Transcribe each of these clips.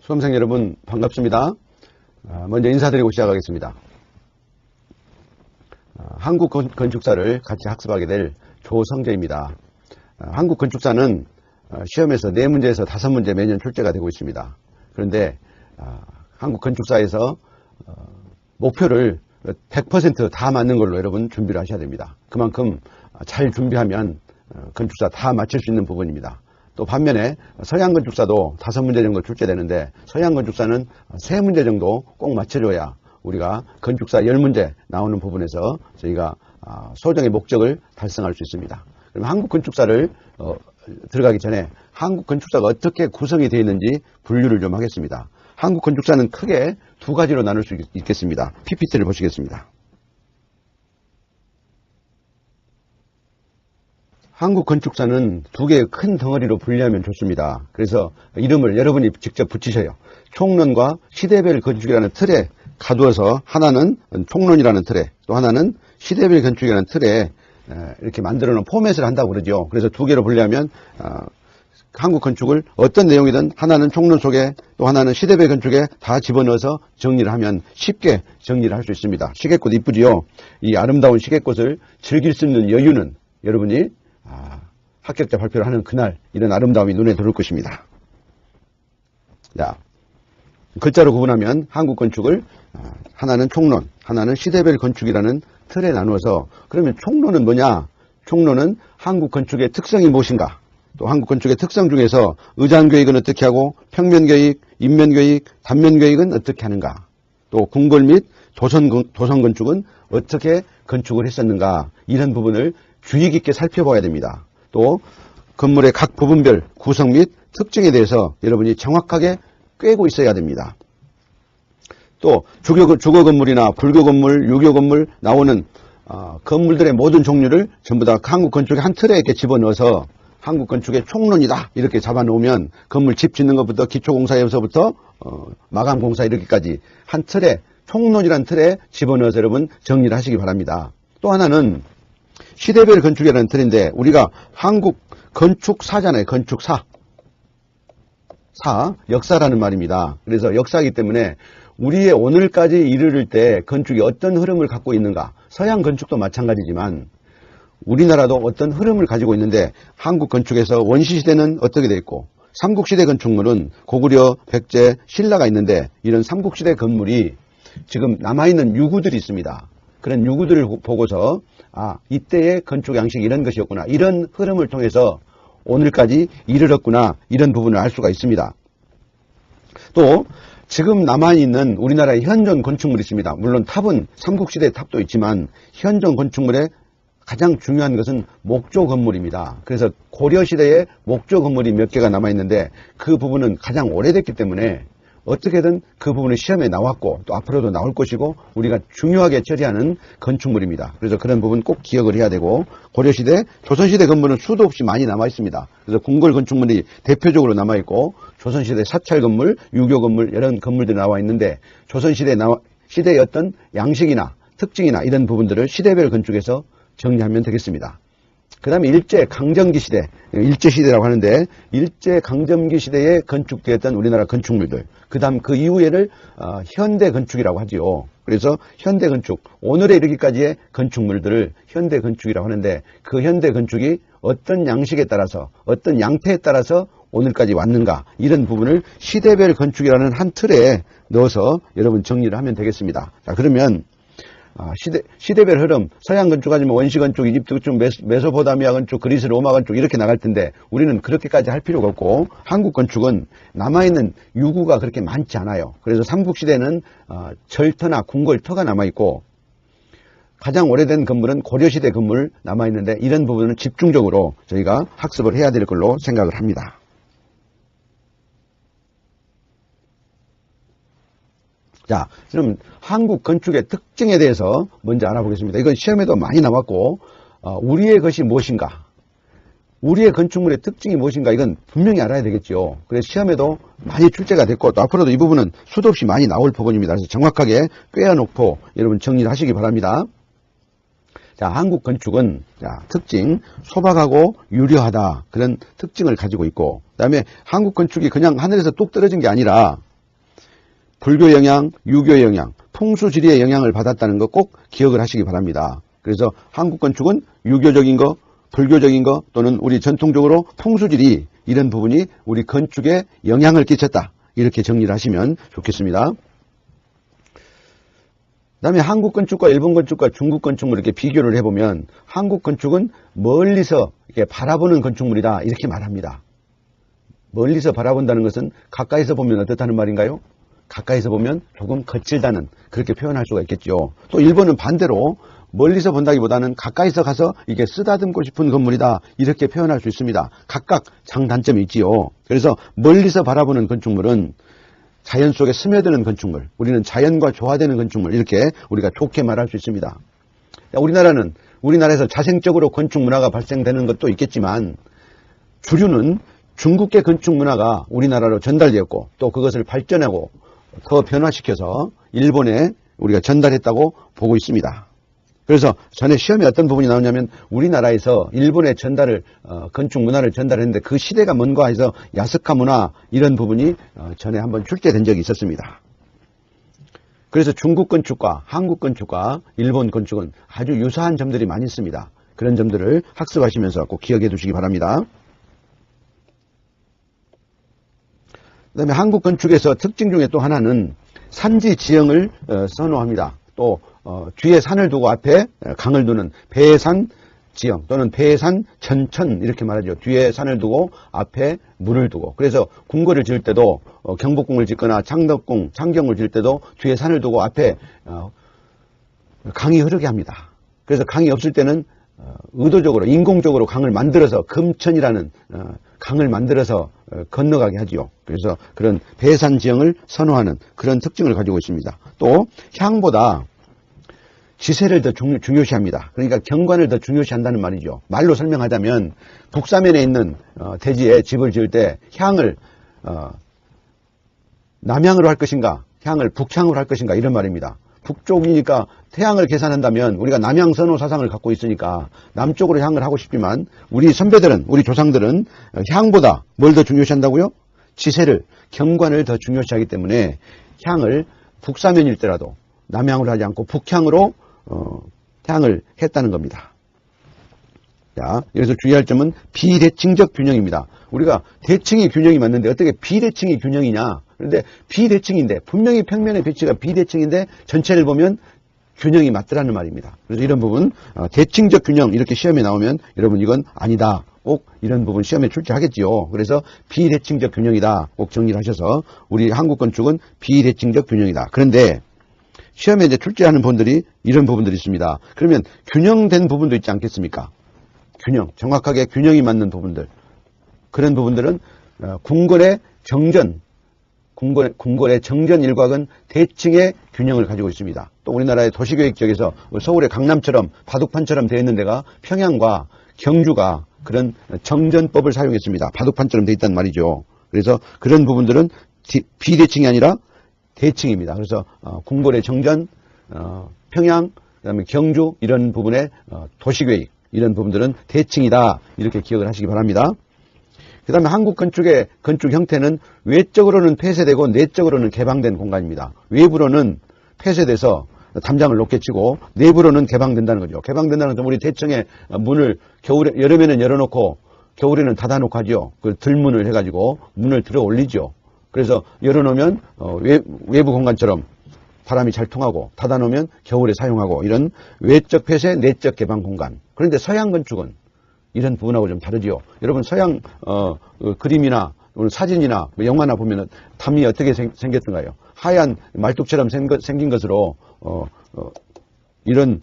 수험생 여러분 반갑습니다. 먼저 인사드리고 시작하겠습니다. 한국 건축사를 같이 학습하게 될 조성재입니다. 한국 건축사는 시험에서 4문제에서 5문제 매년 출제가 되고 있습니다. 그런데 한국 건축사에서 목표를 100% 다 맞는 걸로 여러분 준비를 하셔야 됩니다. 그만큼 잘 준비하면 건축사 다 맞출 수 있는 부분입니다. 또 반면에 서양 건축사도 5문제 정도 출제되는데 서양 건축사는 3문제 정도 꼭 맞춰줘야 우리가 건축사 10문제 나오는 부분에서 저희가 소정의 목적을 달성할 수 있습니다. 그럼 한국 건축사를 들어가기 전에 한국 건축사가 어떻게 구성이 되어 있는지 분류를 좀 하겠습니다. 한국 건축사는 크게 2가지로 나눌 수 있겠습니다. PPT를 보시겠습니다. 한국 건축사는 2개의 큰 덩어리로 분리하면 좋습니다. 그래서 이름을 여러분이 직접 붙이셔요. 총론과 시대별 건축이라는 틀에 가두어서 하나는 총론이라는 틀에 또 하나는 시대별 건축이라는 틀에 이렇게 만들어 놓은 포맷을 한다고 그러죠. 그래서 2개로 분리하면 한국 건축을 어떤 내용이든 하나는 총론 속에 또 하나는 시대별 건축에 다 집어넣어서 정리를 하면 쉽게 정리를 할 수 있습니다. 시계꽃 이쁘지요? 이 아름다운 시계꽃을 즐길 수 있는 여유는 여러분이 합격자 발표를 하는 그날 이런 아름다움이 눈에 들어올 것입니다. 자, 글자로 구분하면 한국 건축을 하나는 총론, 하나는 시대별 건축이라는 틀에 나누어서 그러면 총론은 뭐냐? 총론은 한국 건축의 특성이 무엇인가? 또 한국 건축의 특성 중에서 의장교익은 어떻게 하고 평면교익, 인면교익, 단면교익은 어떻게 하는가? 또 궁궐 및 도성 건축은 어떻게 건축을 했었는가? 이런 부분을 주의 깊게 살펴봐야 됩니다. 또 건물의 각 부분별 구성 및 특징에 대해서 여러분이 정확하게 꿰고 있어야 됩니다. 또 주거 건물이나 불교 건물, 유교 건물 나오는 건물들의 모든 종류를 전부 다 한국 건축의 한 틀에 이렇게 집어넣어서 한국 건축의 총론이다 이렇게 잡아놓으면 건물 집 짓는 것부터 기초공사에서부터 마감공사 이렇게까지 한 틀에 총론이라는 틀에 집어넣어서 여러분 정리를 하시기 바랍니다. 또 하나는 시대별 건축이라는 틀인데 우리가 한국 건축사잖아요. 건축사. 역사라는 말입니다. 그래서 역사이기 때문에 우리의 오늘까지 이르를 때 건축이 어떤 흐름을 갖고 있는가. 서양 건축도 마찬가지지만 우리나라도 어떤 흐름을 가지고 있는데 한국 건축에서 원시시대는 어떻게 되어 있고 삼국시대 건축물은 고구려, 백제, 신라가 있는데 이런 삼국시대 건물이 지금 남아있는 유구들이 있습니다. 그런 유구들을 보고서 이때의 건축 양식이 이런 것이었구나. 이런 흐름을 통해서 오늘까지 이르렀구나. 이런 부분을 알 수가 있습니다. 또 지금 남아있는 우리나라의 현존 건축물이 있습니다. 물론 탑은 삼국시대 탑도 있지만 현존 건축물의 가장 중요한 것은 목조 건물입니다. 그래서 고려시대에 목조 건물이 몇 개가 남아있는데 그 부분은 가장 오래됐기 때문에 어떻게든 그 부분은 시험에 나왔고 또 앞으로도 나올 것이고 우리가 중요하게 처리하는 건축물입니다. 그래서 그런 부분 꼭 기억을 해야 되고 고려시대, 조선시대 건물은 수도 없이 많이 남아 있습니다. 그래서 궁궐 건축물이 대표적으로 남아 있고 조선시대 사찰 건물, 유교 건물 이런 건물들이 나와 있는데 조선시대의 어떤 양식이나 특징이나 이런 부분들을 시대별 건축에서 정리하면 되겠습니다. 그 다음에 일제강점기 시대, 일제시대라고 하는데 일제강점기 시대에 건축되었던 우리나라 건축물들, 그 다음 그 이후에를 현대건축이라고 하지요. 그래서 현대건축, 오늘에 이르기까지의 건축물들을 현대건축이라고 하는데 그 현대건축이 어떤 양식에 따라서 어떤 양태에 따라서 오늘까지 왔는가 이런 부분을 시대별 건축이라는 한 틀에 넣어서 여러분 정리를 하면 되겠습니다. 자, 그러면 시대별 흐름, 서양 건축 하지만 원시 건축, 이집트 건축, 메소포타미아 건축, 그리스 로마 건축 이렇게 나갈 텐데 우리는 그렇게까지 할 필요가 없고 한국 건축은 남아있는 유구가 그렇게 많지 않아요. 그래서 삼국시대는 절터나 궁궐터가 남아있고 가장 오래된 건물은 고려시대 건물 남아있는데 이런 부분은 집중적으로 저희가 학습을 해야 될 걸로 생각을 합니다. 자, 그럼 한국 건축의 특징에 대해서 먼저 알아보겠습니다. 이건 시험에도 많이 나왔고 우리의 것이 무엇인가, 우리의 건축물의 특징이 무엇인가 이건 분명히 알아야 되겠죠. 그래서 시험에도 많이 출제가 됐고 또 앞으로도 이 부분은 수도 없이 많이 나올 부분입니다. 그래서 정확하게 꿰어놓고 여러분 정리를 하시기 바랍니다. 자, 한국 건축은 특징, 소박하고 유려하다 그런 특징을 가지고 있고 그 다음에 한국 건축이 그냥 하늘에서 뚝 떨어진 게 아니라 불교 영향, 유교 영향, 풍수지리의 영향을 받았다는 거 꼭 기억을 하시기 바랍니다. 그래서 한국 건축은 유교적인 거, 불교적인 거 또는 우리 전통적으로 풍수지리 이런 부분이 우리 건축에 영향을 끼쳤다. 이렇게 정리를 하시면 좋겠습니다. 그 다음에 한국 건축과 일본 건축과 중국 건축물 이렇게 비교를 해보면 한국 건축은 멀리서 이렇게 바라보는 건축물이다. 이렇게 말합니다. 멀리서 바라본다는 것은 가까이서 보면 어떻다는 말인가요? 가까이서 보면 조금 거칠다는 그렇게 표현할 수가 있겠죠. 또 일본은 반대로 멀리서 본다기보다는 가까이서 가서 이게 쓰다듬고 싶은 건물이다. 이렇게 표현할 수 있습니다. 각각 장단점이 있지요. 그래서 멀리서 바라보는 건축물은 자연 속에 스며드는 건축물, 우리는 자연과 조화되는 건축물 이렇게 우리가 좋게 말할 수 있습니다. 우리나라에서 자생적으로 건축 문화가 발생되는 것도 있겠지만 주류는 중국계 건축 문화가 우리나라로 전달되었고 또 그것을 발전하고 더 변화시켜서 일본에 우리가 전달했다고 보고 있습니다. 그래서 전에 시험에 어떤 부분이 나오냐면 우리나라에서 일본에 건축 문화를 전달했는데 그 시대가 뭔가 해서 야스카 문화 이런 부분이 전에 한번 출제된 적이 있었습니다. 그래서 중국 건축과 한국 건축과 일본 건축은 아주 유사한 점들이 많이 있습니다. 그런 점들을 학습하시면서 꼭 기억해 두시기 바랍니다. 그 다음에 한국 건축에서 특징 중에 또 하나는 산지 지형을 선호합니다. 또 뒤에 산을 두고 앞에 강을 두는 배산 지형 또는 배산 전천 이렇게 말하죠. 뒤에 산을 두고 앞에 물을 두고 그래서 궁궐을 지을 때도 경복궁을 짓거나 창덕궁, 창경을 지을 때도 뒤에 산을 두고 앞에 강이 흐르게 합니다. 그래서 강이 없을 때는 의도적으로 인공적으로 강을 만들어서 금천이라는 강을 만들어서 건너가게 하지요. 그래서 그런 배산 지형을 선호하는 그런 특징을 가지고 있습니다. 또 향보다 지세를 더 중요시합니다. 그러니까 경관을 더 중요시한다는 말이죠. 말로 설명하자면 북사면에 있는 대지에 집을 지을 때 향을 남향으로 할 것인가 향을 북향으로 할 것인가 이런 말입니다. 북쪽이니까 태양을 계산한다면 우리가 남향 선호 사상을 갖고 있으니까 남쪽으로 향을 하고 싶지만 우리 선배들은 우리 조상들은 향보다 뭘 더 중요시한다고요? 지세를 경관을 더 중요시하기 때문에 향을 북사면일 때라도 남향으로 하지 않고 북향으로 향을 했다는 겁니다. 자, 여기서 주의할 점은 비대칭적 균형입니다. 우리가 대칭이 균형이 맞는데 어떻게 비대칭이 균형이냐? 그런데 비대칭인데 분명히 평면의 배치가 비대칭인데 전체를 보면 균형이 맞더라는 말입니다. 그래서 이런 부분 대칭적 균형 이렇게 시험에 나오면 여러분 이건 아니다. 꼭 이런 부분 시험에 출제하겠지요. 그래서 비대칭적 균형이다. 꼭 정리를 하셔서 우리 한국 건축은 비대칭적 균형이다. 그런데 시험에 이제 출제하는 분들이 이런 부분들이 있습니다. 그러면 균형된 부분도 있지 않겠습니까? 균형, 정확하게 균형이 맞는 부분들. 그런 부분들은 궁궐의 정전, 궁궐의 정전 일곽은 대칭의 균형을 가지고 있습니다. 또 우리나라의 도시계획 지역에서 서울의 강남처럼 바둑판처럼 되어 있는 데가 평양과 경주가 그런 정전법을 사용했습니다. 바둑판처럼 되어 있단 말이죠. 그래서 그런 부분들은 비대칭이 아니라 대칭입니다. 그래서 궁궐의 정전, 평양, 그다음에 경주 이런 부분의 도시계획 이런 부분들은 대칭이다. 이렇게 기억을 하시기 바랍니다. 그 다음에 한국 건축의 건축 형태는 외적으로는 폐쇄되고 내적으로는 개방된 공간입니다. 외부로는 폐쇄돼서 담장을 높게 치고 내부로는 개방된다는 거죠. 개방된다는 것은 우리 대청에 문을 여름에는 열어놓고 겨울에는 닫아놓고 하죠. 그 들문을 해가지고 문을 들어 올리죠. 그래서 열어놓으면 외부 공간처럼 바람이 잘 통하고 닫아놓으면 겨울에 사용하고 이런 외적 폐쇄, 내적 개방 공간. 그런데 서양 건축은 이런 부분하고 좀 다르지요. 여러분 서양 그림이나 사진이나 영화나 보면 담이 어떻게 생겼던가요? 하얀 말뚝처럼 생긴 것으로 이런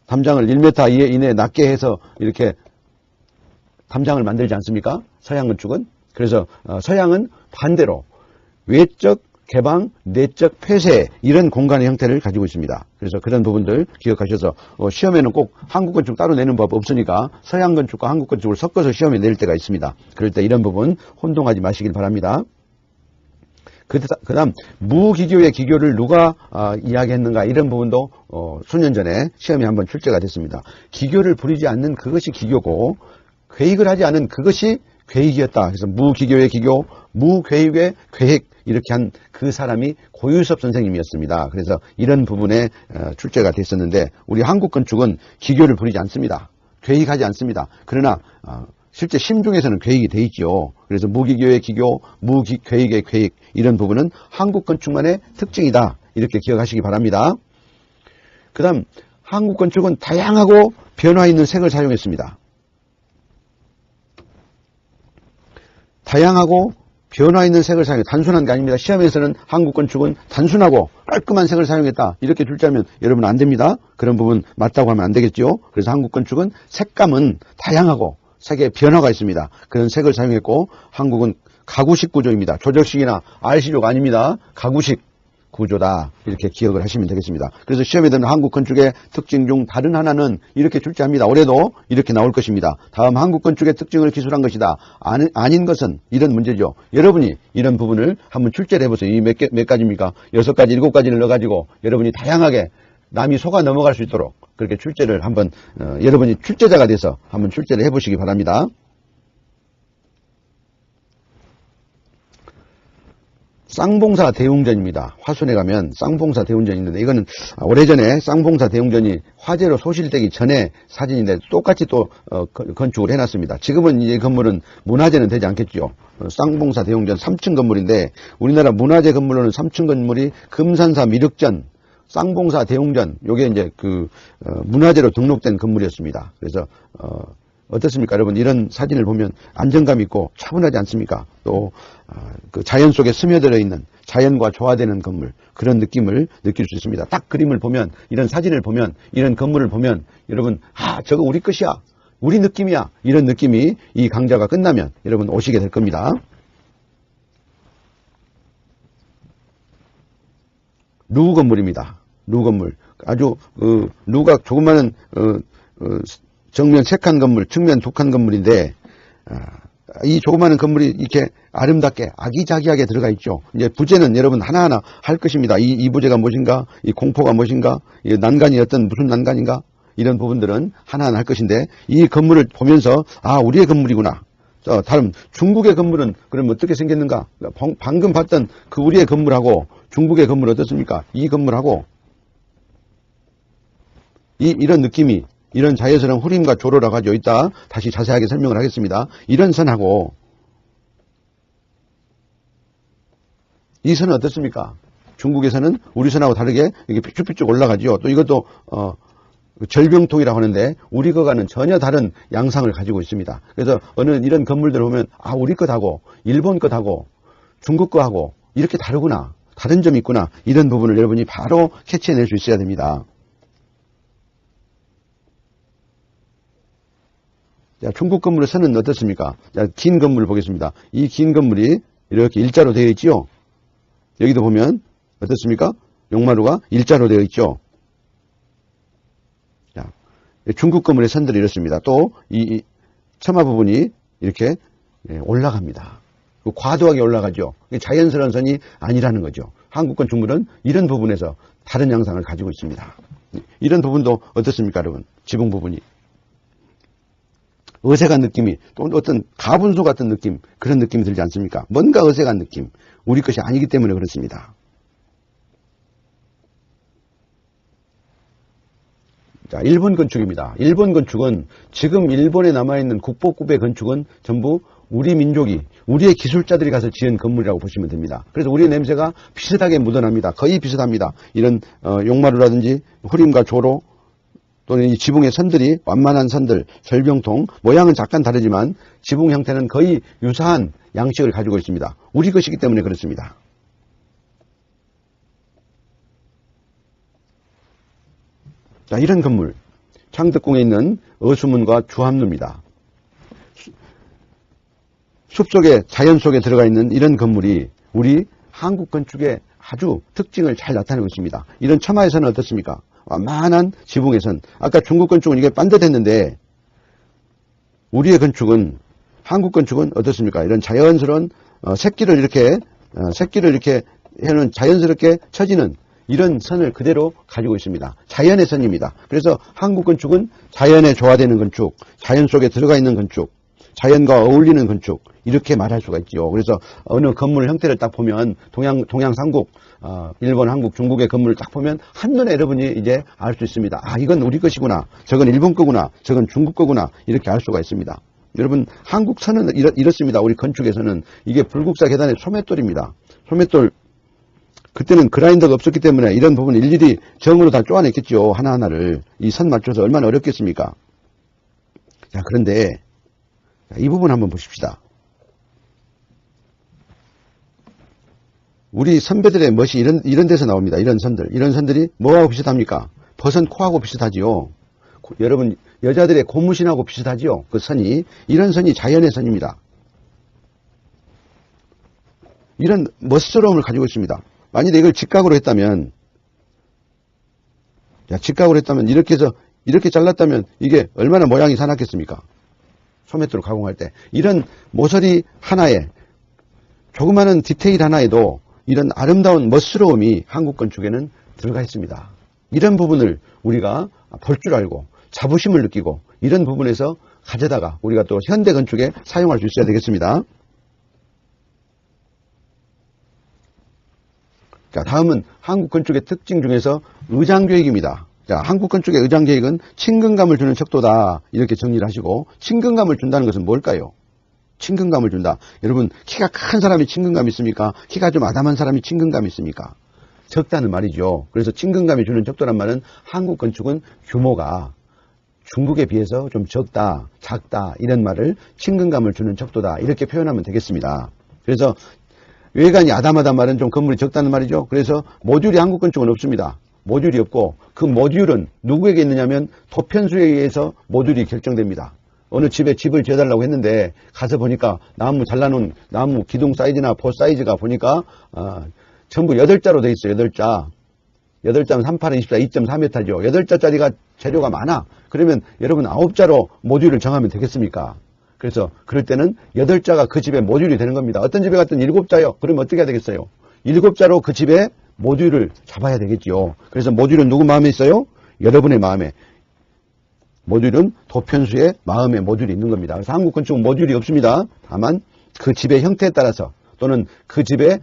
담장을 1m 이내 낮게 해서 이렇게 담장을 만들지 않습니까? 서양 건축은. 그래서 서양은 반대로 외적 개방, 내적 폐쇄 이런 공간의 형태를 가지고 있습니다. 그래서 그런 부분들 기억하셔서 시험에는 꼭 한국 건축 따로 내는 법 없으니까 서양 건축과 한국 건축을 섞어서 시험에 낼 때가 있습니다. 그럴 때 이런 부분 혼동하지 마시길 바랍니다. 그 다음 무기교의 기교를 누가 이야기했는가 이런 부분도 수년 전에 시험에 한번 출제가 됐습니다. 기교를 부리지 않는 그것이 기교고 계획을 하지 않은 그것이 계획이었다. 그래서 무기교의 기교, 무계획의 계획 이렇게 한 그 사람이 고유섭 선생님이었습니다. 그래서 이런 부분에 출제가 됐었는데 우리 한국 건축은 기교를 부리지 않습니다. 계획하지 않습니다. 그러나 실제 심중에서는 계획이 돼 있죠. 그래서 무기교의 기교, 무계획의 계획 이런 부분은 한국 건축만의 특징이다. 이렇게 기억하시기 바랍니다. 그 다음 한국 건축은 다양하고 변화 있는 색을 사용했습니다. 다양하고 변화 있는 색을 사용해 단순한 게 아닙니다. 시험에서는 한국 건축은 단순하고 깔끔한 색을 사용했다. 이렇게 출제하면 여러분 안 됩니다. 그런 부분 맞다고 하면 안 되겠죠. 그래서 한국 건축은 색감은 다양하고 색의 변화가 있습니다. 그런 색을 사용했고 한국은 가구식 구조입니다. 조적식이나 R시조가 아닙니다. 가구식 구조다. 이렇게 기억을 하시면 되겠습니다. 그래서 시험에 드는 한국 건축의 특징 중 다른 하나는 이렇게 출제합니다. 올해도 이렇게 나올 것입니다. 다음 한국 건축의 특징을 기술한 것이다. 아닌 것은 이런 문제죠. 여러분이 이런 부분을 한번 출제를 해보세요. 이 몇 가지입니까? 6가지, 7가지를 넣어가지고 여러분이 다양하게 남이 속아 넘어갈 수 있도록 그렇게 출제를 한번 여러분이 출제자가 돼서 한번 출제를 해보시기 바랍니다. 쌍봉사 대웅전입니다. 화순에 가면 쌍봉사 대웅전이 있는데 이거는 오래전에 쌍봉사 대웅전이 화재로 소실되기 전에 사진인데 똑같이 또 건축을 해놨습니다. 지금은 이 건물은 문화재는 되지 않겠죠. 쌍봉사 대웅전 3층 건물인데 우리나라 문화재 건물로는 3층 건물이 금산사 미륵전, 쌍봉사 대웅전 요게 이제 문화재로 등록된 건물이었습니다. 그래서 어떻습니까 여러분? 이런 사진을 보면 안정감 있고 차분하지 않습니까? 또 그 자연 속에 스며들어 있는 자연과 조화되는 건물 그런 느낌을 느낄 수 있습니다. 딱 그림을 보면 이런 사진을 보면 이런 건물을 보면 여러분 저거 우리 것이야 우리 느낌이야 이런 느낌이 이 강좌가 끝나면 여러분 오시게 될 겁니다. 루 건물입니다. 루 건물 아주 루가 조그마한 정면 3칸 건물, 측면 2칸 건물인데 이 조그마한 건물이 이렇게 아름답게 아기자기하게 들어가 있죠. 이제 부제는 여러분 하나하나 할 것입니다. 이 부제가 무엇인가, 이 공포가 무엇인가, 이 난간이 무슨 난간인가 이런 부분들은 하나하나 할 것인데 이 건물을 보면서 우리의 건물이구나. 다른 중국의 건물은 그럼 어떻게 생겼는가? 방금 봤던 그 우리의 건물하고 중국의 건물 어떻습니까? 이 건물하고 이런 느낌이 이런 자연스러운 후림과 조로라고 하죠. 이따 다시 자세하게 설명을 하겠습니다. 이런 선하고 이 선은 어떻습니까? 중국의 선은 우리 선하고 다르게 이렇게 삐쭉삐쭉 올라가죠. 또 이것도 절병통이라고 하는데 우리 거와는 전혀 다른 양상을 가지고 있습니다. 그래서 어느 이런 건물들을 보면 우리 것하고 일본 것하고 중국 거하고 이렇게 다르구나. 다른 점이 있구나. 이런 부분을 여러분이 바로 캐치해낼 수 있어야 됩니다. 자, 중국 건물의 선은 어떻습니까? 자, 긴 건물을 보겠습니다. 이 긴 건물이 이렇게 일자로 되어 있죠? 여기도 보면 어떻습니까? 용마루가 일자로 되어 있죠? 자, 중국 건물의 선들이 이렇습니다. 또 이 처마 부분이 이렇게 올라갑니다. 과도하게 올라가죠. 자연스러운 선이 아니라는 거죠. 한국 건축물은 이런 부분에서 다른 양상을 가지고 있습니다. 이런 부분도 어떻습니까, 여러분? 지붕 부분이. 어색한 느낌이 또 어떤 가분수 같은 느낌 그런 느낌이 들지 않습니까? 뭔가 어색한 느낌 우리 것이 아니기 때문에 그렇습니다. 자, 일본 건축입니다. 일본 건축은 지금 일본에 남아있는 국보급의 건축은 전부 우리 민족이 우리의 기술자들이 가서 지은 건물이라고 보시면 됩니다. 그래서 우리의 냄새가 비슷하게 묻어납니다. 거의 비슷합니다. 이런 용마루라든지 후림과 조로 또는 이 지붕의 선들이 완만한 선들, 절병통, 모양은 잠깐 다르지만 지붕 형태는 거의 유사한 양식을 가지고 있습니다. 우리 것이기 때문에 그렇습니다. 자, 이런 건물, 창덕궁에 있는 어수문과 주합루입니다. 숲속에, 자연 속에 들어가 있는 이런 건물이 우리 한국 건축의 아주 특징을 잘 나타내고 있습니다. 이런 처마에서는 어떻습니까? 완만한 지붕에선 아까 중국 건축은 이게 반듯했는데 우리의 건축은 한국 건축은 어떻습니까? 이런 자연스러운 새끼를 이렇게 해놓은 자연스럽게 쳐지는 이런 선을 그대로 가지고 있습니다. 자연의 선입니다. 그래서 한국 건축은 자연에 조화되는 건축, 자연 속에 들어가 있는 건축, 자연과 어울리는 건축 이렇게 말할 수가 있죠. 그래서 어느 건물 형태를 딱 보면 동양 삼국, 일본, 한국, 중국의 건물을 딱 보면 한눈에 여러분이 이제 알 수 있습니다. 아, 이건 우리 것이구나, 저건 일본 거구나, 저건 중국 거구나, 이렇게 알 수가 있습니다. 여러분, 한국 선은 이렇습니다. 우리 건축에서는 이게 불국사 계단의 소맷돌입니다. 소맷돌, 그때는 그라인더가 없었기 때문에 이런 부분 일일이 정으로 다 쪼아냈겠죠. 하나하나를. 이 선 맞춰서 얼마나 어렵겠습니까? 자, 그런데 이 부분 한번 보십시다. 우리 선배들의 멋이 이런 데서 나옵니다. 이런 선들이 뭐하고 비슷합니까? 버선 코하고 비슷하지요. 여러분, 여자들의 고무신하고 비슷하지요. 그 선이. 이런 선이 자연의 선입니다. 이런 멋스러움을 가지고 있습니다. 만약에 이걸 직각으로 했다면, 이렇게 해서 이렇게 잘랐다면 이게 얼마나 모양이 사납겠습니까? 소매돌을 가공할 때. 이런 모서리 하나에, 조그마한 디테일 하나에도 이런 아름다운 멋스러움이 한국 건축에는 들어가 있습니다. 이런 부분을 우리가 볼 줄 알고 자부심을 느끼고 이런 부분에서 가져다가 우리가 또 현대 건축에 사용할 수 있어야 되겠습니다. 자, 다음은 한국 건축의 특징 중에서 의장계획입니다. 자, 한국 건축의 의장계획은 친근감을 주는 척도다, 이렇게 정리를 하시고, 친근감을 준다는 것은 뭘까요? 친근감을 준다. 여러분, 키가 큰 사람이 친근감 있습니까? 키가 좀 아담한 사람이 친근감 있습니까? 적다는 말이죠. 그래서 친근감이 주는 척도란 말은 한국 건축은 규모가 중국에 비해서 좀 적다, 작다, 이런 말을 친근감을 주는 척도다, 이렇게 표현하면 되겠습니다. 그래서 외관이 아담하단 말은 좀 건물이 적다는 말이죠. 그래서 모듈이 한국 건축은 없습니다. 모듈이 없고, 그 모듈은 누구에게 있느냐면 도편수에 의해서 모듈이 결정됩니다. 어느 집에 집을 지어달라고 했는데 가서 보니까 나무 잘라놓은 나무 기둥 사이즈나 보 사이즈가 보니까 전부 8자로 돼 있어요. 8자. 8자면 38은 24, 2.4m죠. 8자짜리가 재료가 많아. 그러면 여러분 9자로 모듈을 정하면 되겠습니까? 그래서 그럴 때는 8자가 그 집의 모듈이 되는 겁니다. 어떤 집에 갔든 7자요. 그러면 어떻게 해야 되겠어요? 7자로 그 집의 모듈을 잡아야 되겠죠. 그래서 모듈은 누구 마음에 있어요? 여러분의 마음에. 모듈은 도편수의 마음에 모듈이 있는 겁니다. 그래서 한국 건축은 모듈이 없습니다. 다만 그 집의 형태에 따라서 또는 그 집의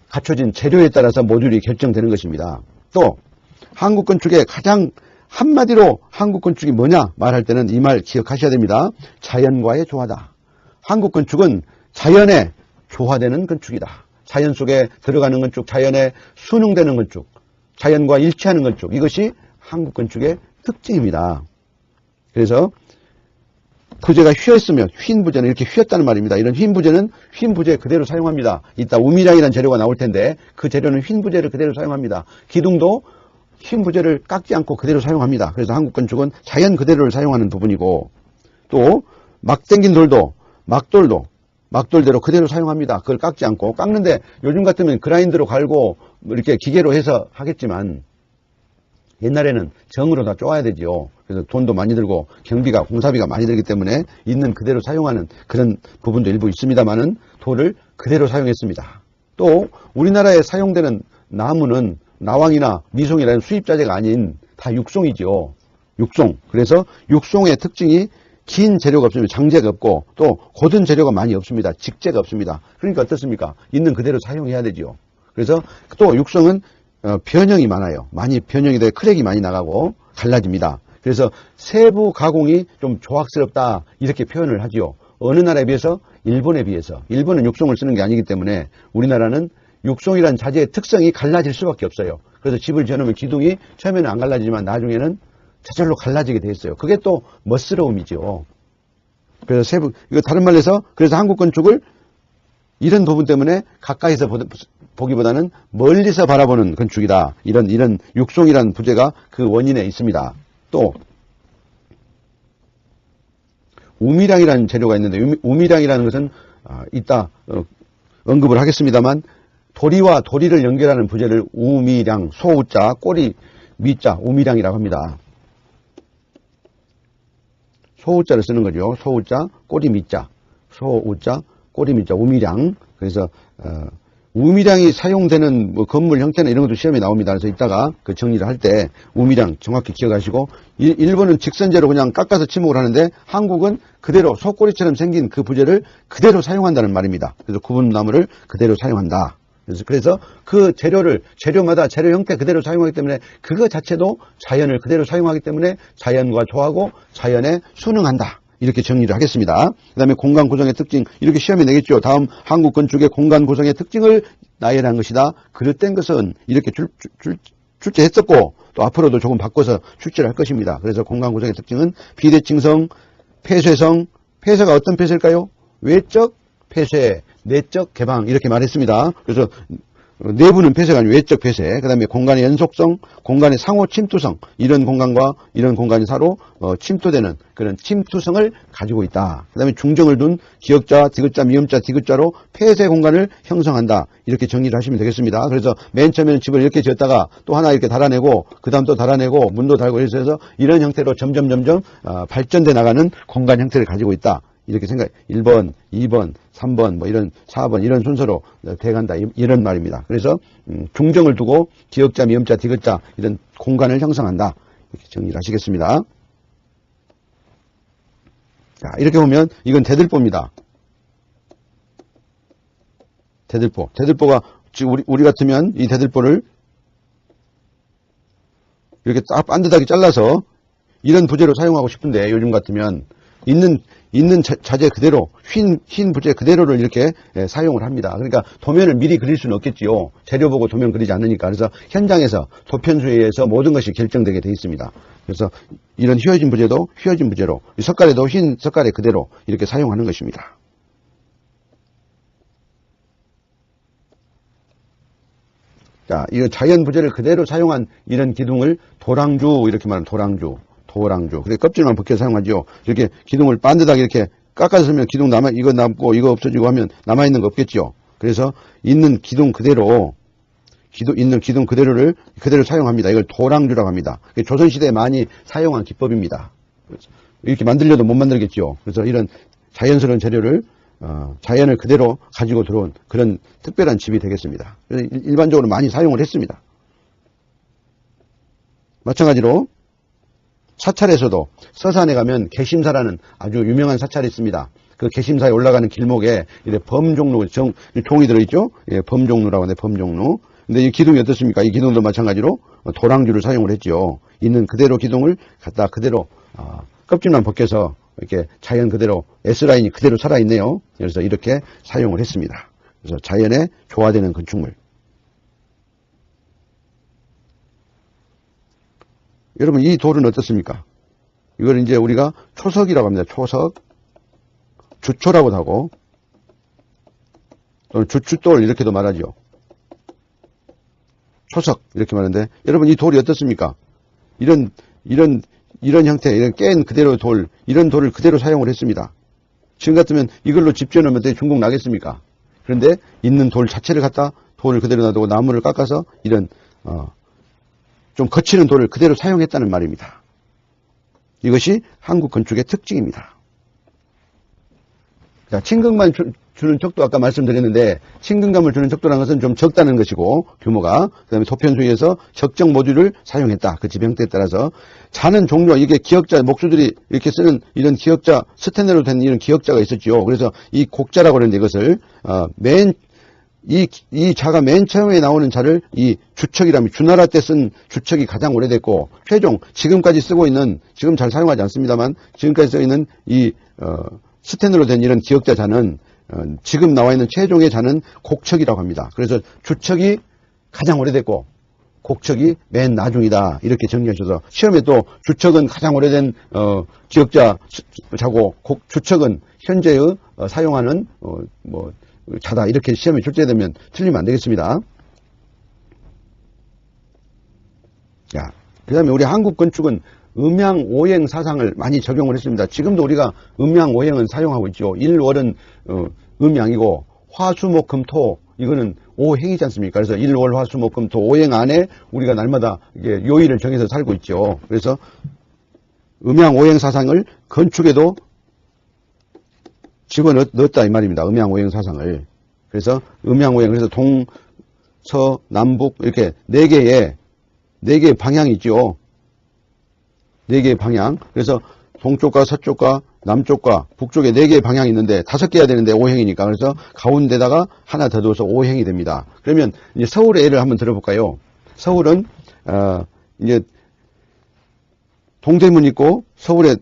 갖춰진 재료에 따라서 모듈이 결정되는 것입니다. 또 한국 건축의 가장 한마디로 한국 건축이 뭐냐 말할 때는 이 말 기억하셔야 됩니다. 자연과의 조화다. 한국 건축은 자연에 조화되는 건축이다. 자연 속에 들어가는 건축, 자연에 순응되는 건축, 자연과 일치하는 건축, 이것이 한국 건축의 특징입니다. 그래서 부재가 휘었으면, 휜 부재는 이렇게 휘었다는 말입니다. 이런 휜 부재는 휜 부재 그대로 사용합니다. 이따 우미량이라는 재료가 나올 텐데 그 재료는 휜 부재를 그대로 사용합니다. 기둥도 휜 부재를 깎지 않고 그대로 사용합니다. 그래서 한국 건축은 자연 그대로를 사용하는 부분이고, 또 막 땡긴 돌도 막돌대로 그대로 사용합니다. 그걸 깎지 않고. 깎는데 요즘 같으면 그라인더로 갈고 이렇게 기계로 해서 하겠지만 옛날에는 정으로 다 쪼아야 되지요. 그래서 돈도 많이 들고 경비가, 공사비가 많이 들기 때문에 있는 그대로 사용하는 그런 부분도 일부 있습니다만은 돌을 그대로 사용했습니다. 또 우리나라에 사용되는 나무는 나왕이나 미송이라는 수입자재가 아닌 다 육송이지요. 육송. 그래서 육송의 특징이 긴 재료가 없으면 장재가 없고 또 고든 재료가 많이 없습니다. 직재가 없습니다. 그러니까 어떻습니까? 있는 그대로 사용해야 되죠. 그래서 또 육성은 변형이 많아요. 많이 변형이 돼 크랙이 많이 나가고 갈라집니다. 그래서 세부 가공이 좀 조악스럽다 이렇게 표현을 하지요. 어느 나라에 비해서? 일본에 비해서. 일본은 육성을 쓰는 게 아니기 때문에 우리나라는 육성이라는 자재의 특성이 갈라질 수밖에 없어요. 그래서 집을 지어놓으면 기둥이 처음에는 안 갈라지지만 나중에는 저절로 갈라지게 돼 있어요. 그게 또 멋스러움이죠. 그래서 세부, 이거 다른 말로 해서, 그래서 한국 건축을 이런 부분 때문에 가까이서 보기보다는 멀리서 바라보는 건축이다. 이런 육송이라는 부재가 그 원인에 있습니다. 또 우미량이라는 재료가 있는데, 우미량이라는 것은 이따 언급을 하겠습니다만, 도리와 도리를 연결하는 부재를 우미량, 소우자, 꼬리 미자, 우미량이라고 합니다. 소우자를 쓰는 거죠. 소우자, 꼬리 미자, 소우자, 꼬리 미자, 우미량. 그래서 우미량이 사용되는 뭐 건물 형태나 이런 것도 시험에 나옵니다. 그래서 이따가 그 정리를 할 때 우미량 정확히 기억하시고, 일본은 직선제로 그냥 깎아서 침묵을 하는데 한국은 그대로 속꼬리처럼 생긴 그 부재를 그대로 사용한다는 말입니다. 그래서 구분나무를 그대로 사용한다. 그래서 그 재료마다 재료 형태 그대로 사용하기 때문에 그거 자체도 자연을 그대로 사용하기 때문에 자연과 조하고 자연에 순응한다. 이렇게 정리를 하겠습니다. 그 다음에 공간 구성의 특징, 이렇게 시험에 내겠죠. 다음 한국 건축의 공간 구성의 특징을 나열한 것이다. 그릇된 것은 이렇게 출제했었고 또 앞으로도 조금 바꿔서 출제를 할 것입니다. 그래서 공간 구성의 특징은 비대칭성, 폐쇄성, 폐쇄가 어떤 폐쇄일까요? 외적 폐쇄, 내적 개방 이렇게 말했습니다. 그래서 내부는 폐쇄가 아니고 외적 폐쇄, 그 다음에 공간의 연속성, 공간의 상호 침투성, 이런 공간과 이런 공간이 서로 침투되는 그런 침투성을 가지고 있다. 그 다음에 중정을 둔 기역자, 디귿자, 미음자, 디귿자로 폐쇄 공간을 형성한다. 이렇게 정리를 하시면 되겠습니다. 그래서 맨 처음에는 집을 이렇게 지었다가 또 하나 이렇게 달아내고 그 다음 또 달아내고 문도 달고 해서 이런 형태로 점점 발전돼 나가는 공간 형태를 가지고 있다. 이렇게 1번, 2번, 3번, 뭐 이런 4번 이런 순서로 돼간다. 이런 말입니다. 그래서 중정을 두고 기역자, 미음자, 디귿자 이런 공간을 형성한다. 이렇게 정리를 하시겠습니다. 자, 이렇게 보면 이건 대들보입니다. 대들보. 대들보가 지금 우리 같으면 이 대들보를 이렇게 딱 반듯하게 잘라서 이런 부재로 사용하고 싶은데 요즘 같으면 있는 자재 그대로 흰 부재 그대로를 이렇게 사용을 합니다. 그러니까 도면을 미리 그릴 수는 없겠지요. 재료 보고 도면 그리지 않으니까. 그래서 현장에서 도편수에 의해서 모든 것이 결정되게 되어 있습니다. 그래서 이런 휘어진 부재도 휘어진 부재로, 석가래도 흰 석가래 그대로 이렇게 사용하는 것입니다. 자, 이 자연 부재를 그대로 사용한 이런 기둥을 도랑주 이렇게 말하면 도랑주. 그래 껍질만 벗겨 사용하죠. 이렇게 기둥을 반듯하게 이렇게 깎아서 쓰면 기둥 이거 남고 이거 없어지고 하면 남아있는 거 없겠죠. 그래서 있는 기둥 그대로를 그대로 사용합니다. 이걸 도랑주라고 합니다. 조선시대에 많이 사용한 기법입니다. 이렇게 만들려도 못 만들겠죠. 그래서 이런 자연스러운 재료를 자연을 그대로 가지고 들어온 그런 특별한 집이 되겠습니다. 그래서 일반적으로 많이 사용을 했습니다. 마찬가지로 사찰에서도 서산에 가면 개심사라는 아주 유명한 사찰이 있습니다. 그 개심사에 올라가는 길목에 범종루, 종이 들어있죠? 예, 범종루라고 하는데 범종루. 근데 이 기둥이 어떻습니까? 이 기둥도 마찬가지로 도랑주를 사용을 했죠. 있는 그대로 기둥을 갖다 그대로 껍질만 벗겨서 이렇게 자연 그대로 S라인이 그대로 살아있네요. 그래서 이렇게 사용을 했습니다. 그래서 자연에 조화되는 건축물. 여러분 이 돌은 어떻습니까? 이걸 이제 우리가 초석이라고 합니다. 초석, 주초라고도 하고 또는 주춧돌 이렇게도 말하죠. 초석 이렇게 말하는데 여러분 이 돌이 어떻습니까? 이런 형태, 이런 깬 그대로 돌, 이런 돌을 그대로 사용을 했습니다. 지금 같으면 이걸로 집 지어놓으면 중국 나겠습니까? 그런데 있는 돌 자체를 갖다 돌을 그대로 놔두고 나무를 깎아서 이런 좀 거치는 돌을 그대로 사용했다는 말입니다. 이것이 한국 건축의 특징입니다. 자, 친근감 주는 척도 아까 말씀드렸는데 친근감을 주는 척도라는 것은 좀 적다는 것이고 규모가 그 다음에 도편수에서 적정 모듈을 사용했다. 그 집 형태에 따라서 자는 종류 이게 기역자 목수들이 이렇게 쓰는 이런 기역자 스테인으로 된 이런 기역자가 있었죠. 그래서 이 곡자라고 하는데 이것을 이 자가 맨 처음에 나오는 자를 이 주척이라면 주나라 때 쓴 주척이 가장 오래됐고 최종 지금까지 쓰고 있는 지금 잘 사용하지 않습니다만 지금까지 써 있는 이 스텐으로 된 이런 기역자 자는 지금 나와 있는 최종의 자는 곡척이라고 합니다. 그래서 주척이 가장 오래됐고 곡척이 맨 나중이다 이렇게 정리하셔서 시험에 또 주척은 가장 오래된 기역자 자고 주척은 현재의 사용하는 자다 이렇게 시험에 출제되면 틀리면 안 되겠습니다. 자, 그 다음에 우리 한국 건축은 음양오행 사상을 많이 적용을 했습니다. 지금도 우리가 음양오행은 사용하고 있죠. 일월은 음양이고 화수목금토 이거는 오행이지 않습니까? 그래서 일월 화수목금토 오행 안에 우리가 날마다 이게 요일을 정해서 살고 있죠. 그래서 음양오행 사상을 건축에도 집어넣었다 이 말입니다. 음양오행 사상을. 그래서 음양오행, 그래서 동, 서, 남북 이렇게 네 개의 방향이 있죠. 네 개의 방향. 그래서 동쪽과 서쪽과 남쪽과 북쪽에 네 개의 방향이 있는데 5개야 되는데 5행이니까 그래서 가운데다가 하나 더 둬서 5행이 됩니다. 그러면 이제 서울의 예를 한번 들어볼까요? 서울은 이제 동대문 있고 서울에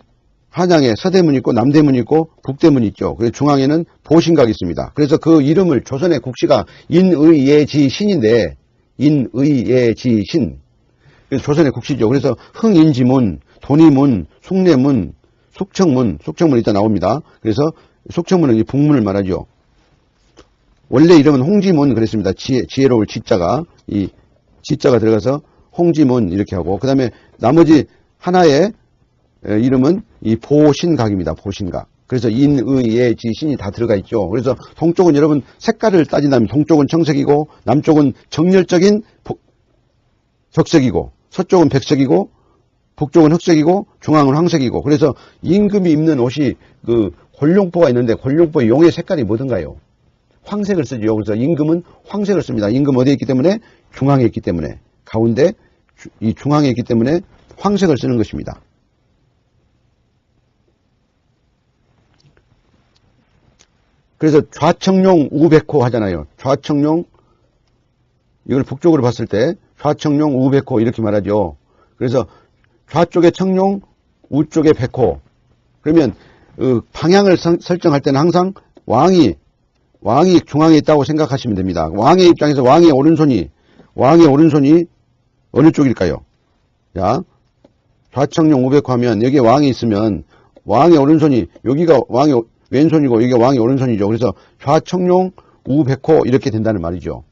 한양에 서대문 있고 남대문 있고 북대문 있죠. 그래서 중앙에는 보신각이 있습니다. 그래서 그 이름을 조선의 국시가 인의예지신인데 인의예지신. 그래서 조선의 국시죠. 그래서 흥인지문, 돈이문, 숭례문, 숙청문 일단 나옵니다. 그래서 숙청문은 이제 북문을 말하죠. 원래 이름은 홍지문 그랬습니다. 지혜로울 지자가 이 지자가 들어가서 홍지문 이렇게 하고 그 다음에 나머지 하나의 이름은 이 보신각입니다. 보신각. 그래서 인의예지신이 다 들어가 있죠. 그래서 동쪽은 여러분 색깔을 따진다면 동쪽은 청색이고 남쪽은 정열적인 적색이고 서쪽은 백색이고 북쪽은 흑색이고 중앙은 황색이고 그래서 임금이 입는 옷이 그 골룡포가 있는데 골룡포의 용의 색깔이 뭐든가요? 황색을 쓰죠. 그래서 임금은 황색을 씁니다. 임금 어디에 있기 때문에? 중앙에 있기 때문에 가운데 이 중앙에 있기 때문에 황색을 쓰는 것입니다. 그래서 좌청룡 우백호 하잖아요. 좌청룡 이걸 북쪽으로 봤을 때 좌청룡 우백호 이렇게 말하죠. 그래서 좌쪽에 청룡 우쪽에 백호. 그러면 방향을 설정할 때는 항상 왕이 중앙에 있다고 생각하시면 됩니다. 왕의 입장에서 왕의 오른손이 어느 쪽일까요? 자, 좌청룡 우백호 하면 여기에 왕이 있으면 왕의 오른손이 여기가 왕의 왼손이고 여기가 왕의 오른손이죠. 그래서 좌청룡 우백호 이렇게 된다는 말이죠.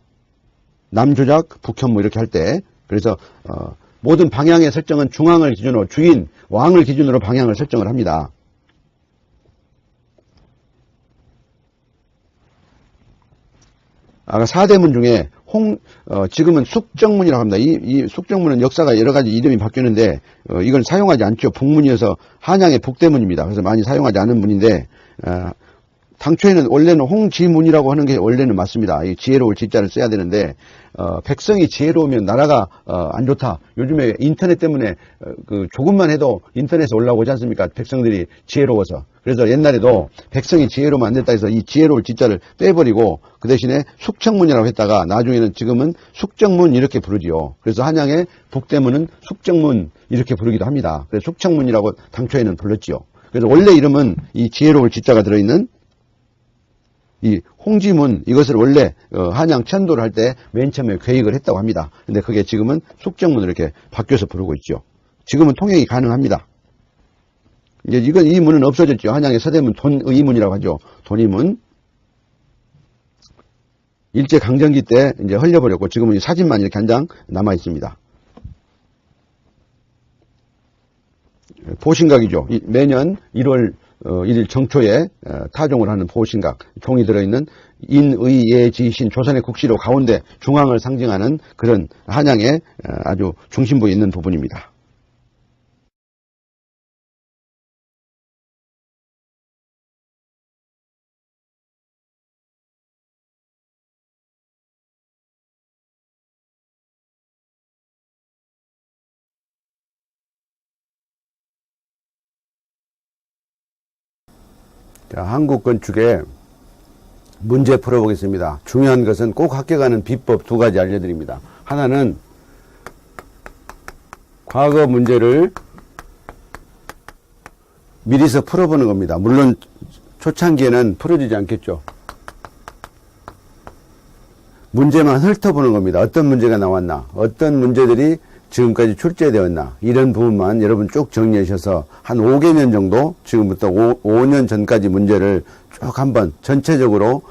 남조작 북현무 이렇게 할 때. 그래서 모든 방향의 설정은 중앙을 기준으로 주인 왕을 기준으로 방향을 설정을 합니다. 아까 사대문 중에 지금은 숙정문이라고 합니다. 이 숙정문은 역사가 여러 가지 이름이 바뀌었는데 이건 사용하지 않죠. 북문이어서 한양의 북대문입니다. 그래서 많이 사용하지 않은 문인데 당초에는 원래는 홍지문이라고 하는 게 원래는 맞습니다. 이 지혜로울 지자를 써야 되는데 백성이 지혜로우면 나라가 안 좋다. 요즘에 인터넷 때문에 그 조금만 해도 인터넷에 올라오지 않습니까? 백성들이 지혜로워서. 그래서 옛날에도 백성이 지혜로우면 안 됐다 해서 이 지혜로울 지자를 빼버리고 그 대신에 숙청문이라고 했다가 나중에는 지금은 숙정문 이렇게 부르지요. 그래서 한양의 북대문은 숙정문 이렇게 부르기도 합니다. 그래서 숙청문이라고 당초에는 불렀지요. 그래서 원래 이름은 이 지혜로울 지자가 들어있는 이 홍지문 이것을 원래 한양 천도를 할 때 맨 처음에 계획을 했다고 합니다. 근데 그게 지금은 숙정문으로 이렇게 바뀌어서 부르고 있죠. 지금은 통행이 가능합니다. 이제 이 문은 없어졌죠. 한양의 서대문 돈의문이라고 하죠. 돈의문. 일제 강점기 때 이제 흘려버렸고 지금은 사진만 이렇게 한 장 남아 있습니다. 보신각이죠. 매년 1월 1일 정초에 타종을 하는 보신각, 종이 들어있는 인의예지신 조선의 국시로 가운데 중앙을 상징하는 그런 한양의 아주 중심부에 있는 부분입니다. 자, 한국 건축에 문제 풀어보겠습니다. 중요한 것은 꼭 합격하는 비법 2가지 알려드립니다. 하나는 과거 문제를 미리서 풀어보는 겁니다. 물론 초창기에는 풀어지지 않겠죠. 문제만 훑어보는 겁니다. 어떤 문제가 나왔나, 어떤 문제들이 지금까지 출제되었나, 이런 부분만 여러분 쭉 정리하셔서 한 5개년 정도, 지금부터 5년 전까지 문제를 쭉 한번 전체적으로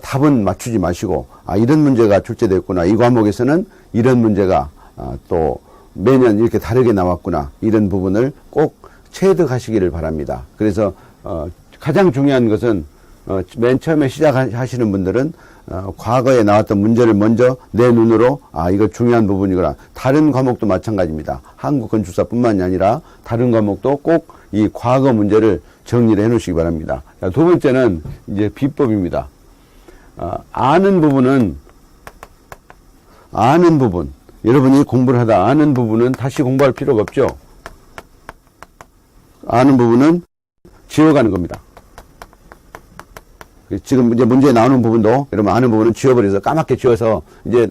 답은 맞추지 마시고, 이런 문제가 출제됐구나, 이 과목에서는 이런 문제가 또 매년 이렇게 다르게 나왔구나, 이런 부분을 꼭 체득하시기를 바랍니다. 그래서 가장 중요한 것은 맨 처음에 시작하시는 분들은 과거에 나왔던 문제를 먼저 내 눈으로 이거 중요한 부분이구나. 다른 과목도 마찬가지입니다. 한국 건축사뿐만이 아니라 다른 과목도 꼭 이 과거 문제를 정리를 해 놓으시기 바랍니다. 자, 2번째는 이제 비법입니다. 아는 부분, 여러분이 공부를 하다 아는 부분은 다시 공부할 필요가 없죠. 아는 부분은 지워가는 겁니다. 지금 이제 문제에 나오는 부분도 여러분 아는 부분은 지워버려서 까맣게 지워서 이제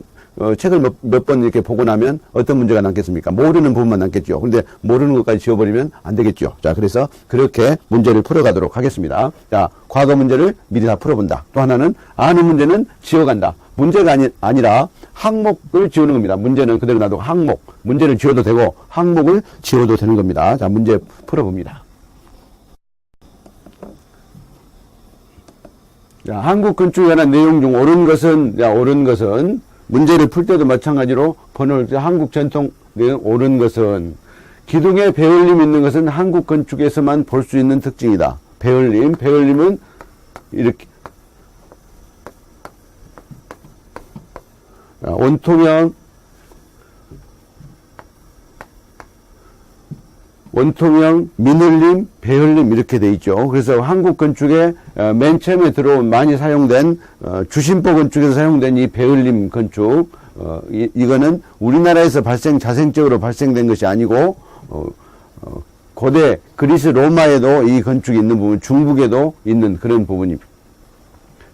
책을 몇 번 이렇게 보고 나면 어떤 문제가 남겠습니까? 모르는 부분만 남겠죠. 근데 모르는 것까지 지워버리면 안 되겠죠. 자, 그래서 그렇게 문제를 풀어가도록 하겠습니다. 자, 과거 문제를 미리 다 풀어본다. 또 하나는 아는 문제는 지워간다. 문제가 아니라 항목을 지우는 겁니다. 문제는 그대로 놔두고 항목, 문제를 지워도 되고 항목을 지워도 되는 겁니다. 자, 문제 풀어봅니다. 자, 한국 건축에 관한 내용 중 옳은 것은 문제를 풀 때도 마찬가지로 번호를 한국 전통 내용 옳은 것은 기둥에 배울림 있는 것은 한국 건축에서만 볼 수 있는 특징이다. 배울림은 이렇게 원통형, 미늘림, 배울림 이렇게 돼 있죠. 그래서 한국 건축에 맨 처음에 들어온 많이 사용된 주심포 건축에서 사용된 이 배울림 건축 이거는 우리나라에서 자생적으로 발생된 것이 아니고 고대 그리스 로마에도 이 건축이 있는 부분, 중국에도 있는 그런 부분입니다.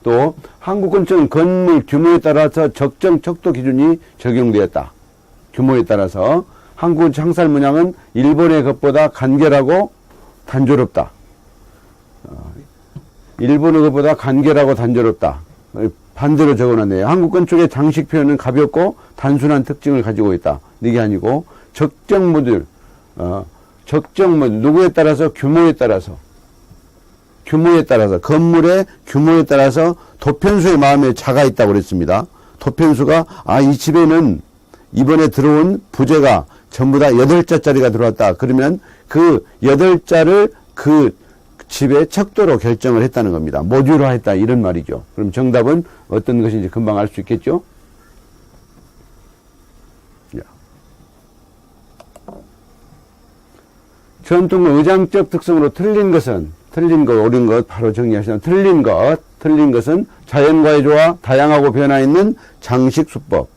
또 한국 건축은 건물 규모에 따라서 적정 척도 기준이 적용되었다. 규모에 따라서 한국 창살 문양은 일본의 것보다 간결하고 단조롭다. 일본의 것보다 간결하고 단조롭다. 반대로 적어놨네요. 한국 건축의 장식 표현은 가볍고 단순한 특징을 가지고 있다. 이게 아니고 적정 모듈, 누구에 따라서 규모에 따라서 건물의 규모에 따라서 도편수의 마음에 차가 있다고 그랬습니다. 도편수가 이 집에는 이번에 들어온 부재가 전부 다 8자짜리가 들어왔다. 그러면 그 8자를 그 집의 척도로 결정을 했다는 겁니다. 모듈화 했다. 이런 말이죠. 그럼 정답은 어떤 것인지 금방 알 수 있겠죠? 전통 의장적 특성으로 틀린 것, 옳은 것, 바로 정리하시면 틀린 것은 자연과의 조화, 다양하고 변화 있는 장식 수법,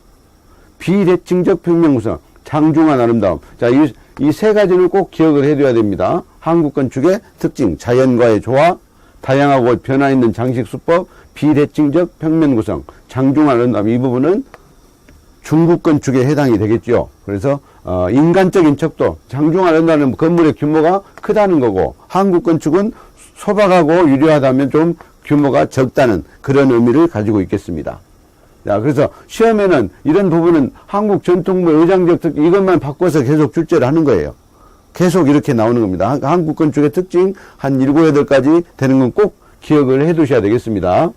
비대칭적 평면 구성, 장중한 아름다움. 자, 이 세 가지를 꼭 기억을 해둬야 됩니다. 한국 건축의 특징, 자연과의 조화, 다양하고 변화 있는 장식 수법, 비대칭적 평면 구성, 장중한 아름다움. 이 부분은 중국 건축에 해당이 되겠죠. 그래서 인간적인 척도, 장중한 아름다움은 건물의 규모가 크다는 거고, 한국 건축은 소박하고 유려하다면 좀 규모가 적다는 그런 의미를 가지고 있겠습니다. 자, 그래서 시험에는 이런 부분은 한국 전통부의 의장적 특징 이것만 바꿔서 계속 출제를 하는 거예요. 계속 이렇게 나오는 겁니다. 한국 건축의 특징 한 7, 8가지 되는 건 꼭 기억을 해 두셔야 되겠습니다.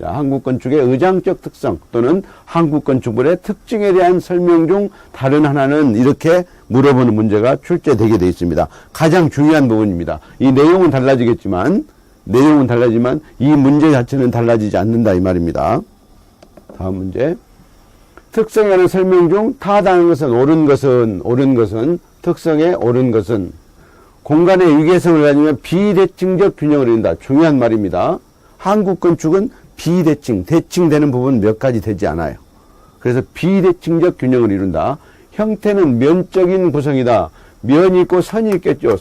자, 한국 건축의 의장적 특성 또는 한국 건축물의 특징에 대한 설명 중 다른 하나는 이렇게 물어보는 문제가 출제되게 되어 있습니다. 가장 중요한 부분입니다. 이 내용은 달라지지만 이 문제 자체는 달라지지 않는다 이 말입니다. 다음 문제. 특성에 관한 설명 중 타당한 것은 옳은 것은 특성에 옳은 것은 공간의 위계성을 가지면 비대칭적 균형을 이룬다. 중요한 말입니다. 한국 건축은 대칭되는 부분 몇 가지 되지 않아요. 그래서 비대칭적 균형을 이룬다. 형태는 면적인 구성이다. 면이 있고 선이 있겠죠.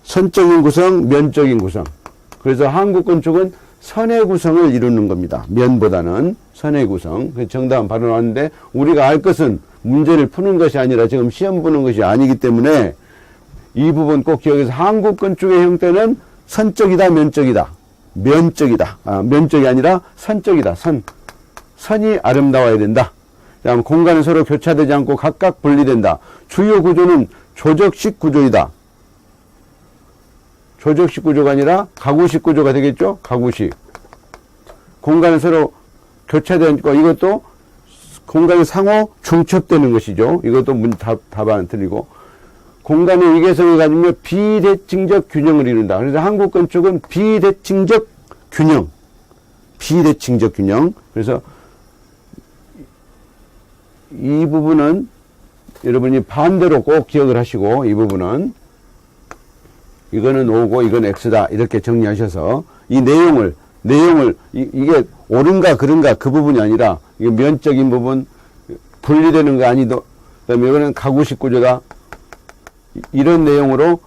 선적인 구성, 면적인 구성. 그래서 한국 건축은 선의 구성을 이루는 겁니다. 면보다는 선의 구성. 정답은 바로 나왔는데 우리가 알 것은 문제를 푸는 것이 아니라 지금 시험 보는 것이 아니기 때문에 이 부분 꼭 기억해서 한국 건축의 형태는 선적이다, 면적이다. 면적이 아니라 선적이다. 선이 아름다워야 된다. 다음 공간은 서로 교차되지 않고 각각 분리된다. 주요 구조는 조적식 구조이다. 조적식 구조가 아니라 가구식 구조가 되겠죠? 가구식. 공간은 서로 교차되니까 이것도 공간이 상호 중첩되는 것이죠. 이것도 답안 틀리고. 공간의 위계성을 가지며 비대칭적 균형을 이룬다. 그래서 한국 건축은 비대칭적 균형. 그래서 이 부분은 여러분이 반대로 꼭 기억을 하시고 이 부분은 이거는 O고 이건 X다 이렇게 정리하셔서 이 내용을 내용을 이게 옳은가 그른가 그 부분이 아니라 이게 면적인 부분 분리되는 거 아니도 그다음에 이거는 가구식 구조다 이런 내용으로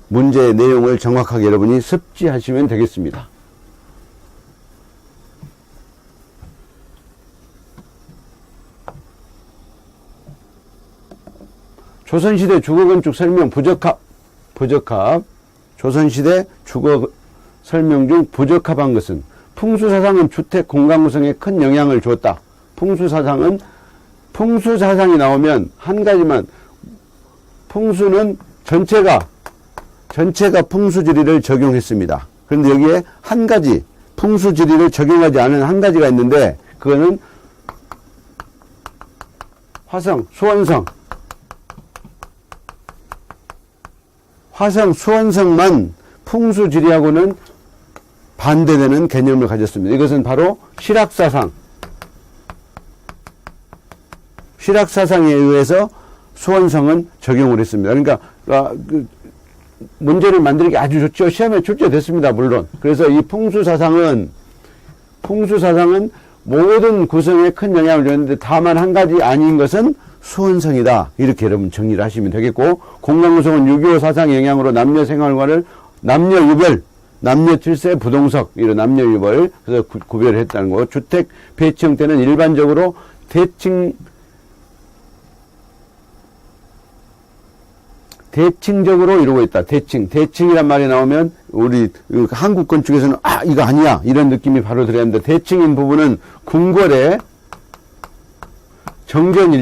문제의 내용을 정확하게 여러분이 습지하시면 되겠습니다. 조선시대 주거건축 설명 부적합 조선시대 주거 설명 중 부적합한 것은 풍수사상은 주택 공간 구성에 큰 영향을 주었다. 풍수사상이 나오면 한 가지만 풍수는 전체가 풍수지리를 적용했습니다. 그런데 여기에 한 가지 풍수지리를 적용하지 않은 한 가지가 있는데 그거는 화성, 수원성만 풍수지리하고는 반대되는 개념을 가졌습니다. 이것은 바로 실학사상에 의해서 수원성은 적용을 했습니다. 그러니까 문제를 만드는 게 아주 좋죠. 시험에 출제됐습니다. 물론. 그래서 이 풍수사상은 모든 구성에 큰 영향을 줬는데 다만 한 가지 아닌 것은 수원성이다. 이렇게 여러분 정리를 하시면 되겠고, 공간구성은 6.25 사상의 영향으로 남녀 생활관을 남녀 칠세 부동석 이런 남녀유별 그래서 구별을 했다는 거. 주택 배치 형태는 일반적으로 대칭적으로 이루고 있다. 대칭이란 말이 나오면 우리 한국 건축에서는 이거 아니야 이런 느낌이 바로 들어야 합니다. 대칭인 부분은 궁궐의 정전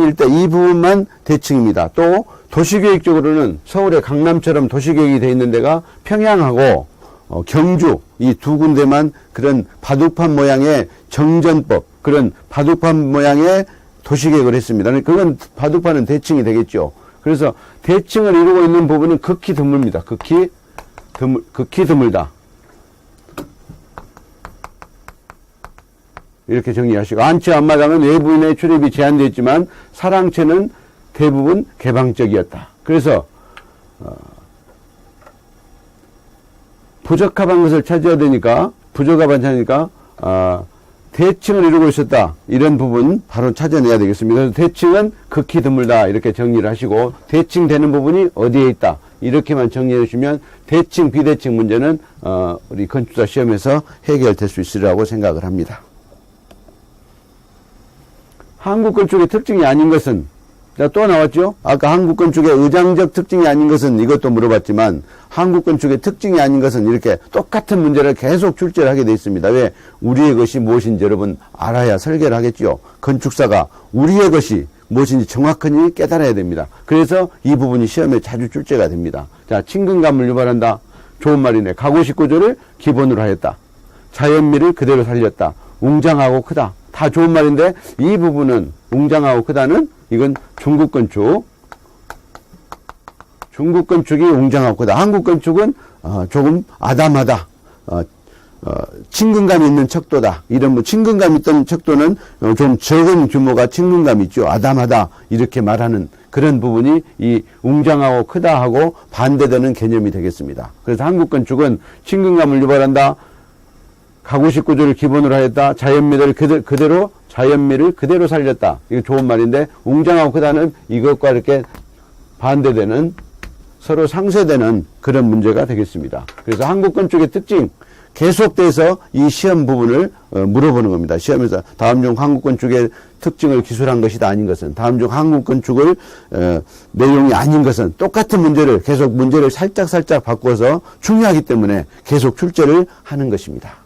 일대 이 부분만 대칭입니다. 또 도시계획적으로는 서울의 강남처럼 도시계획이 되어 있는 데가 평양하고 경주 이 두 군데만 그런 바둑판 모양의 정전법 그런 바둑판 모양의 도시계획을 했습니다. 그건 바둑판은 대칭이 되겠죠. 그래서 대칭을 이루고 있는 부분은 극히 드뭅니다. 극히 드물다. 이렇게 정리하시고, 안채 앞마당은 외부인의 출입이 제한되어 있지만 사랑채는 대부분 개방적이었다. 그래서 부적합한 것을 찾아야 되니까 대칭을 이루고 있었다. 이런 부분 바로 찾아내야 되겠습니다. 그래서 대칭은 극히 드물다. 이렇게 정리를 하시고, 대칭되는 부분이 어디에 있다. 이렇게만 정리해 주시면 대칭, 비대칭 문제는 우리 건축사 시험에서 해결될 수 있으리라고 생각을 합니다. 한국 건축의 특징이 아닌 것은, 또 나왔죠? 아까 한국 건축의 의장적 특징이 아닌 것은 이것도 물어봤지만, 한국 건축의 특징이 아닌 것은 이렇게 똑같은 문제를 계속 출제를 하게 되어 있습니다. 왜? 우리의 것이 무엇인지 여러분 알아야 설계를 하겠죠. 건축사가 우리의 것이 무엇인지 정확하게 깨달아야 됩니다. 그래서 이 부분이 시험에 자주 출제가 됩니다. 자, 친근감을 유발한다. 좋은 말이네. 가구식 구조를 기본으로 하였다. 자연미를 그대로 살렸다. 웅장하고 크다. 다 좋은 말인데 이 부분은 웅장하고 크다는 이건 중국 건축이 웅장하고 크다. 한국 건축은 조금 아담하다. 친근감 있는 척도다. 이런 친근감 있던 척도는 좀 적은 규모가 친근감 있죠. 아담하다. 이렇게 말하는 그런 부분이 이 웅장하고 크다 하고 반대되는 개념이 되겠습니다. 그래서 한국 건축은 친근감을 유발한다. 가구식 구조를 기본으로 하였다. 자연미를 그대로 살렸다. 이거 좋은 말인데 웅장하고 크다는 이것과 이렇게 반대되는 서로 상쇄되는 그런 문제가 되겠습니다. 그래서 한국 건축의 특징 계속돼서 이 시험 부분을 물어보는 겁니다. 시험에서 다음 중 한국 건축의 특징을 기술한 것이다 아닌 것은 다음 중 한국 건축을 내용이 아닌 것은 똑같은 문제를 계속 문제를 살짝 바꿔서 중요하기 때문에 계속 출제를 하는 것입니다.